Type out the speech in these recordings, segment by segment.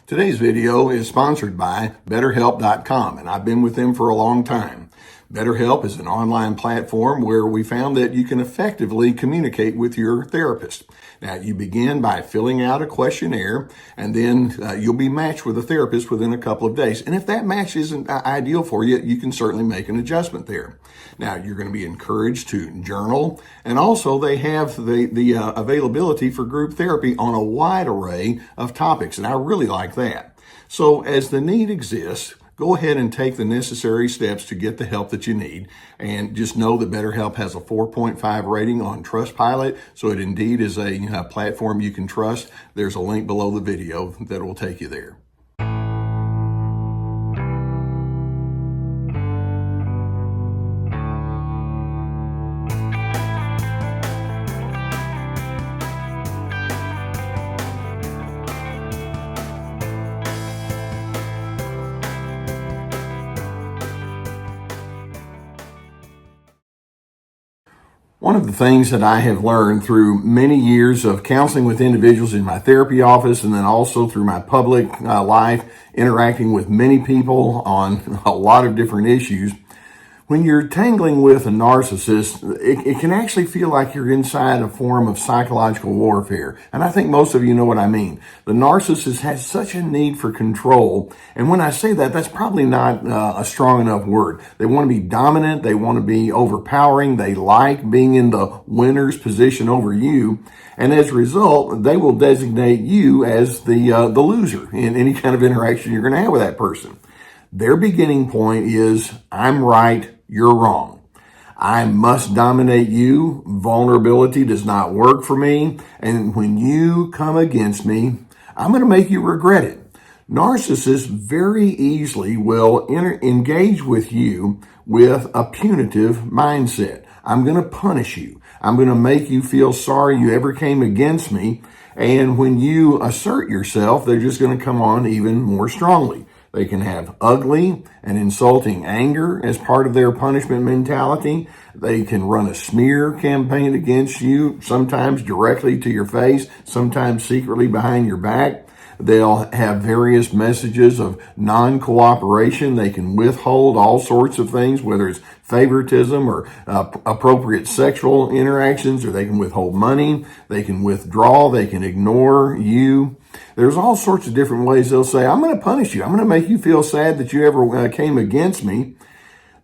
Today's video is sponsored by BetterHelp.com, and I've been with them for a long time. BetterHelp is an online platform where we found that you can effectively communicate with your therapist. Now, you begin by filling out a questionnaire, and then you'll be matched with a therapist within a couple of days. And if that match isn't ideal for you, you can certainly make an adjustment there. Now, you're going to be encouraged to journal, and also they have the availability for group therapy on a wide array of topics, and I really like that. So as the need exists, go ahead and take the necessary steps to get the help that you need. And just know that BetterHelp has a 4.5 rating on Trustpilot, so it indeed is a platform you can trust. There's a link below the video that will take you there. One of the things that I have learned through many years of counseling with individuals in my therapy office, and then also through my public life, interacting with many people on a lot of different issues, when you're tangling with a narcissist, it can actually feel like you're inside a form of psychological warfare. And I think most of you know what I mean. The narcissist has such a need for control. And when I say that, that's probably not a strong enough word. They want to be dominant. They want to be overpowering. They like being in the winner's position over you. And as a result, they will designate you as the loser in any kind of interaction you're going to have with that person. Their beginning point is, I'm right, you're wrong. I must dominate you. Vulnerability does not work for me. And when you come against me, I'm going to make you regret it. Narcissists very easily will engage with you with a punitive mindset. I'm going to punish you. I'm going to make you feel sorry you ever came against me. And when you assert yourself, they're just going to come on even more strongly. They can have ugly and insulting anger as part of their punishment mentality. They can run a smear campaign against you, sometimes directly to your face, sometimes secretly behind your back. They'll have various messages of non-cooperation. They can withhold all sorts of things, whether it's favoritism or appropriate sexual interactions, or they can withhold money. They can withdraw. They can ignore you. There's all sorts of different ways they'll say, I'm going to punish you. I'm going to make you feel sad that you ever came against me.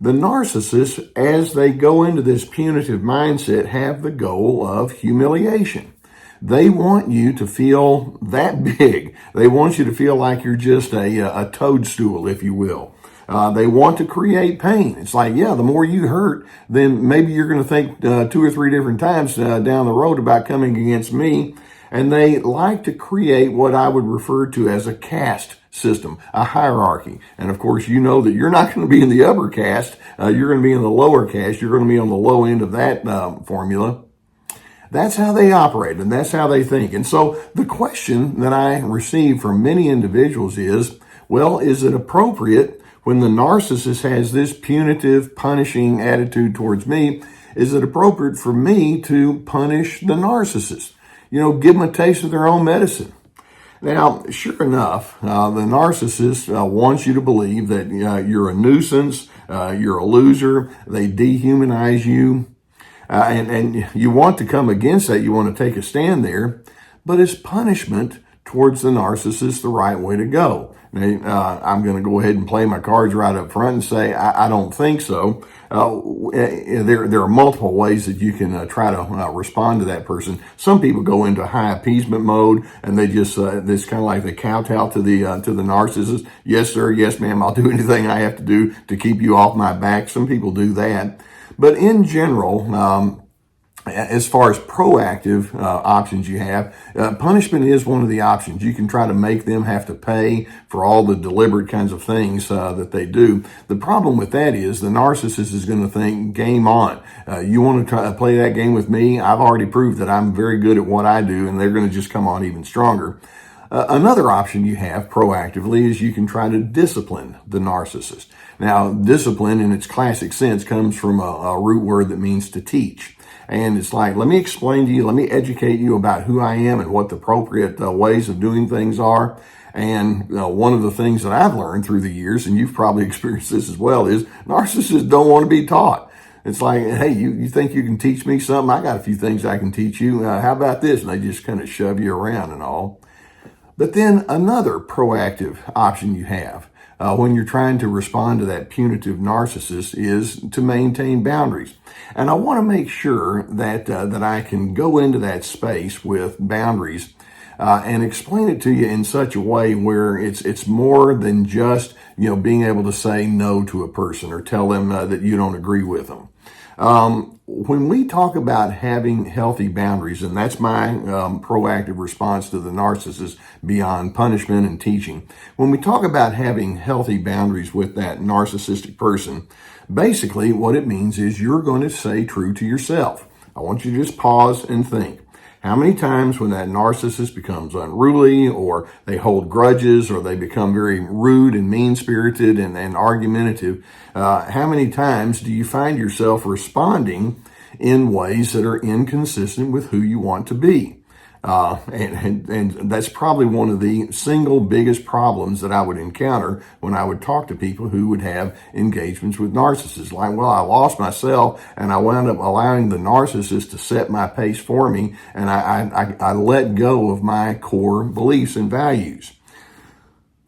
The narcissists, as they go into this punitive mindset, have the goal of humiliation. They want you to feel that big. They want you to feel like you're just a toadstool, if you will. They want to create pain. It's like, yeah, the more you hurt, then maybe you're going to think 2 or 3 different times down the road about coming against me. And they like to create what I would refer to as a caste system, a hierarchy. And of course, you know that you're not going to be in the upper caste. You're going to be in the lower caste. You're going to be on the low end of that formula. That's how they operate, and that's how they think. And so the question that I receive from many individuals is, well, is it appropriate when the narcissist has this punitive, punishing attitude towards me? Is it appropriate for me to punish the narcissist? Give them a taste of their own medicine. Now, sure enough, the narcissist wants you to believe that you're a nuisance, you're a loser, they dehumanize you, and you want to come against that, you want to take a stand there, but is punishment towards the narcissist the right way to go? Now, I'm going to go ahead and play my cards right up front and say I don't think so. There are multiple ways that you can try to respond to that person. Some people go into high appeasement mode, and they just it's kind of like they kowtow to the narcissist. Yes, sir. Yes, ma'am. I'll do anything I have to do to keep you off my back. Some people do that, but in general, as far as proactive options you have, punishment is one of the options. You can try to make them have to pay for all the deliberate kinds of things that they do. The problem with that is the narcissist is going to think, game on. You want to try to play that game with me? I've already proved that I'm very good at what I do, and they're going to just come on even stronger. Another option you have proactively is you can try to discipline the narcissist. Now, discipline in its classic sense comes from a root word that means to teach. And it's like, let me explain to you, let me educate you about who I am and what the appropriate ways of doing things are. And one of the things that I've learned through the years, and you've probably experienced this as well, is narcissists don't want to be taught. It's like, hey, you think you can teach me something? I got a few things I can teach you. How about this? And they just kind of shove you around and all. But then another proactive option you have when you're trying to respond to that punitive narcissist is to maintain boundaries. And I want to make sure that that I can go into that space with boundaries and explain it to you in such a way where it's more than just being able to say no to a person or tell them that you don't agree with them. When we talk about having healthy boundaries, and that's my proactive response to the narcissist beyond punishment and teaching, when we talk about having healthy boundaries with that narcissistic person, basically what it means is you're going to stay true to yourself. I want you to just pause and think. How many times when that narcissist becomes unruly or they hold grudges or they become very rude and mean-spirited and argumentative, how many times do you find yourself responding in ways that are inconsistent with who you want to be? And that's probably one of the single biggest problems that I would encounter when I would talk to people who would have engagements with narcissists. Like, well, I lost myself and I wound up allowing the narcissist to set my pace for me, and I let go of my core beliefs and values.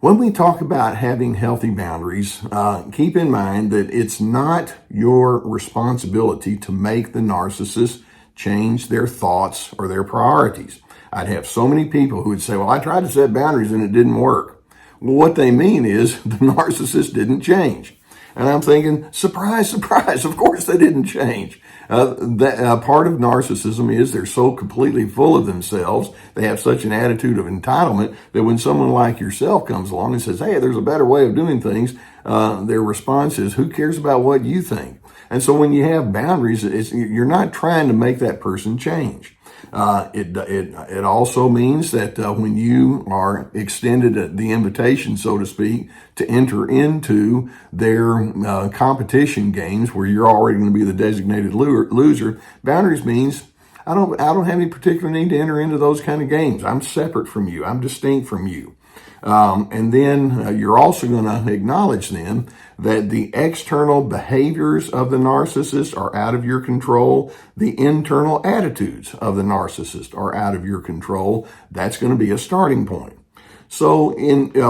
When we talk about having healthy boundaries, keep in mind that it's not your responsibility to make the narcissist change their thoughts or their priorities. I'd have so many people who would say, well, I tried to set boundaries and it didn't work. Well, what they mean is the narcissist didn't change. And I'm thinking, surprise, surprise, of course they didn't change. Part of narcissism is they're so completely full of themselves, they have such an attitude of entitlement that when someone like yourself comes along and says, hey, there's a better way of doing things, their response is, who cares about what you think? And so when you have boundaries, you're not trying to make that person change. It also means that when you are extended the invitation, so to speak, to enter into their competition games where you're already going to be the designated loser, boundaries means I don't have any particular need to enter into those kind of games. I'm separate from you. I'm distinct from you. And then you're also going to acknowledge then that the external behaviors of the narcissist are out of your control. The internal attitudes of the narcissist are out of your control. That's going to be a starting point. So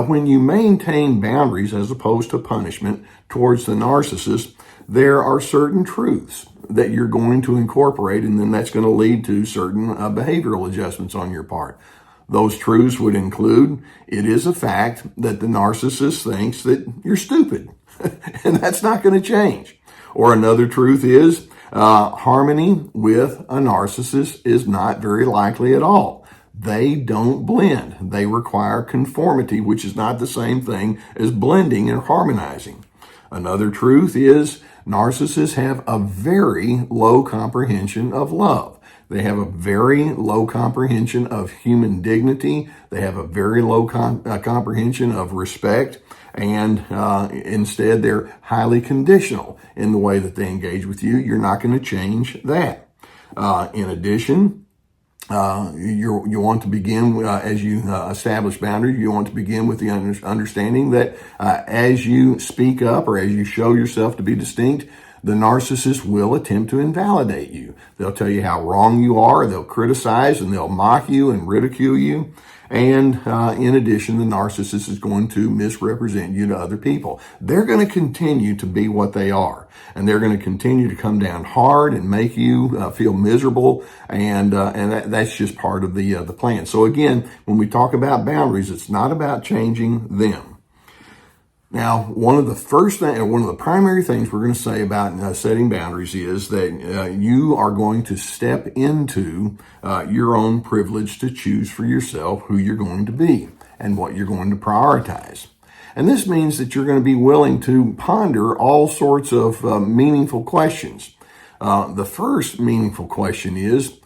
when you maintain boundaries as opposed to punishment towards the narcissist, there are certain truths that you're going to incorporate, and then that's going to lead to certain behavioral adjustments on your part. Those truths would include, it is a fact that the narcissist thinks that you're stupid, and that's not going to change. Or another truth is, harmony with a narcissist is not very likely at all. They don't blend. They require conformity, which is not the same thing as blending and harmonizing. Another truth is, narcissists have a very low comprehension of love. They have a very low comprehension of human dignity. They have a very low comprehension of respect. And instead, they're highly conditional in the way that they engage with you. You're not going to change that. In addition, you want to begin, as you establish boundaries, you want to begin with the understanding that as you speak up or as you show yourself to be distinct, the narcissist will attempt to invalidate you. They'll tell you how wrong you are. They'll criticize and they'll mock you and ridicule you. And in addition, the narcissist is going to misrepresent you to other people. They're going to continue to be what they are. And they're going to continue to come down hard and make you feel miserable. And that's just part of the plan. So again, when we talk about boundaries, it's not about changing them. Now, one of the primary things we're going to say about setting boundaries is that you are going to step into your own privilege to choose for yourself who you're going to be and what you're going to prioritize. And this means that you're going to be willing to ponder all sorts of meaningful questions. The first meaningful question is,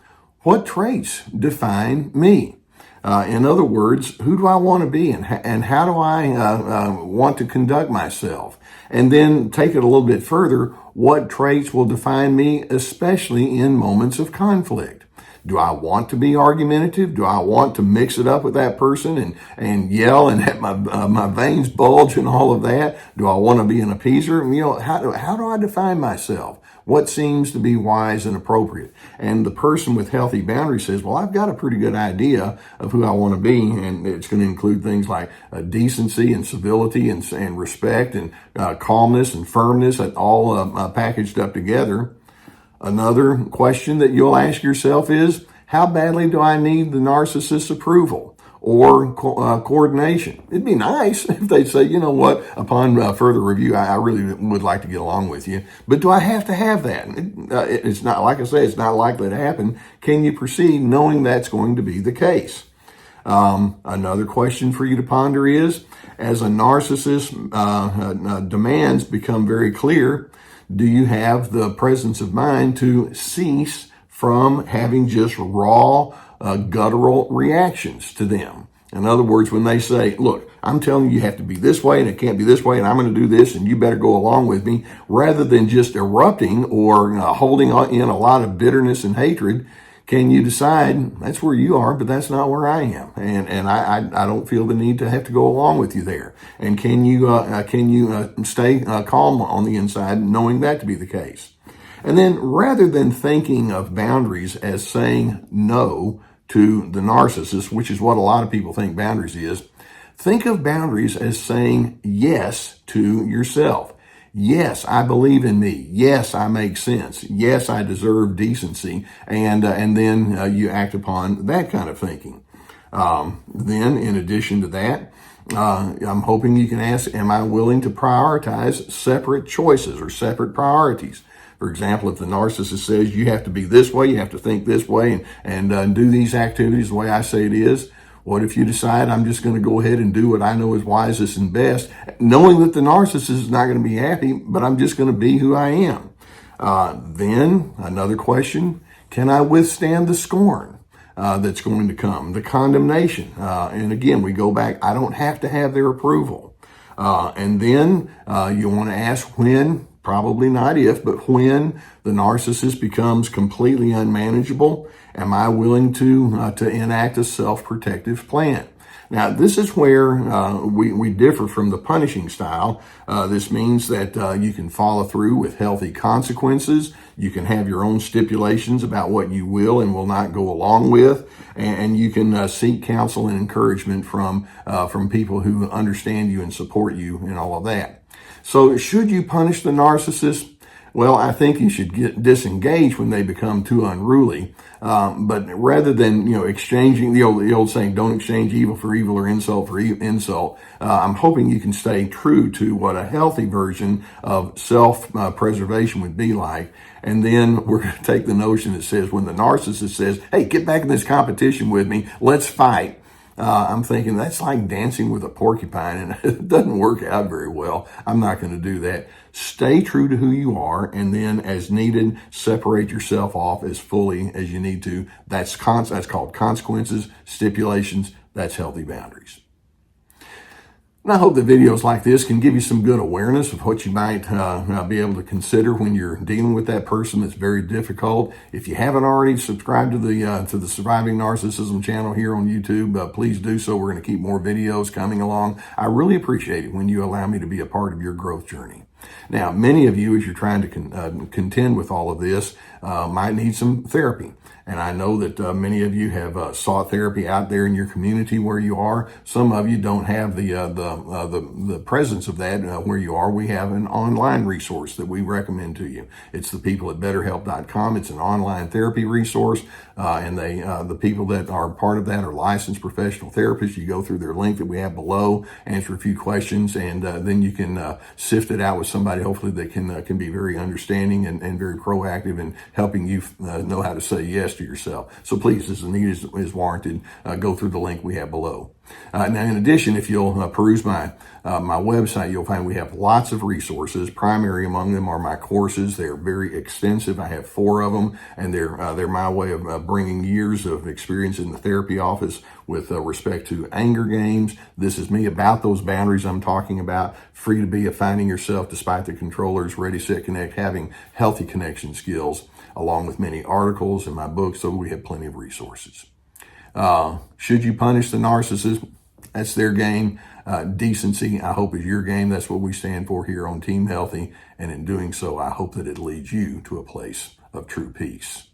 what traits define me? In other words, who do I want to be and how do I want to conduct myself? And then take it a little bit further, what traits will define me, especially in moments of conflict? Do I want to be argumentative? Do I want to mix it up with that person and yell and have my veins bulge and all of that? Do I want to be an appeaser? How do I define myself? What seems to be wise and appropriate? And the person with healthy boundaries says, well, I've got a pretty good idea of who I want to be. And it's going to include things like decency and civility and respect and calmness and firmness, all packaged up together. Another question that you'll ask yourself is, how badly do I need the narcissist's approval or coordination? It'd be nice if they'd say, you know what, upon further review, I really would like to get along with you. But do I have to have that? It's not, like I say, it's not likely to happen. Can you proceed knowing that's going to be the case? Another question for you to ponder is, as a narcissist demands become very clear, do you have the presence of mind to cease from having just raw, guttural reactions to them? In other words, when they say, look, I'm telling you have to be this way and it can't be this way and I'm going to do this and you better go along with me, rather than just erupting or holding in a lot of bitterness and hatred, can you decide that's where you are, but that's not where I am, and I don't feel the need to have to go along with you there? And can you stay calm on the inside, knowing that to be the case? And then, rather than thinking of boundaries as saying no to the narcissist, which is what a lot of people think boundaries is, think of boundaries as saying yes to yourself. Yes, I believe in me. Yes, I make sense. Yes, I deserve decency. And then you act upon that kind of thinking. Then, in addition to that, I'm hoping you can ask, am I willing to prioritize separate choices or separate priorities? For example, if the narcissist says you have to be this way, you have to think this way, and do these activities the way I say it is, what if you decide I'm just going to go ahead and do what I know is wisest and best, knowing that the narcissist is not going to be happy, but I'm just going to be who I am? Then another question, can I withstand the scorn that's going to come, the condemnation? And again, we go back, I don't have to have their approval. And then you want to ask when, probably not if, but when the narcissist becomes completely unmanageable, am I willing to enact a self-protective plan? Now, this is where we differ from the punishing style. This means that you can follow through with healthy consequences. You can have your own stipulations about what you will and will not go along with, and you can seek counsel and encouragement from people who understand you and support you and all of that. So, should you punish the narcissist? Well, I think you should get disengaged when they become too unruly. But rather than, exchanging the old saying, don't exchange evil for evil or insult for insult, I'm hoping you can stay true to what a healthy version of self-preservation would be like. And then we're going to take the notion that says when the narcissist says, hey, get back in this competition with me, let's fight. I'm thinking that's like dancing with a porcupine, and it doesn't work out very well. I'm not going to do that. Stay true to who you are, and then as needed, separate yourself off as fully as you need to. That's called consequences, stipulations. That's healthy boundaries. And I hope that videos like this can give you some good awareness of what you might be able to consider when you're dealing with that person that's very difficult. If you haven't already subscribed to the Surviving Narcissism channel here on YouTube, please do so. We're going to keep more videos coming along. I really appreciate it when you allow me to be a part of your growth journey. Now, many of you, as you're trying to contend with all of this, might need some therapy. And I know that many of you have sought therapy out there in your community where you are. Some of you don't have the presence of that where you are. We have an online resource that we recommend to you. It's the people at BetterHelp.com. It's an online therapy resource, and the people that are part of that are licensed professional therapists. You go through their link that we have below, answer a few questions, and then you can sift it out with somebody hopefully that can be very understanding and very proactive in helping you know how to say yes to yourself. So please, as the need is warranted, go through the link we have below. Now, in addition, if you'll peruse my website, you'll find we have lots of resources. Primary among them are my courses. They're very extensive. I have 4 of them, and they're my way of bringing years of experience in the therapy office with respect to anger games. This is me about those boundaries I'm talking about. Free to be, finding yourself despite the controllers. Ready, set, connect. Having healthy connection skills, along with many articles in my book. So we have plenty of resources. Should you punish the narcissist? That's their game. Decency, I hope, is your game. That's what we stand for here on Team Healthy. And in doing so, I hope that it leads you to a place of true peace.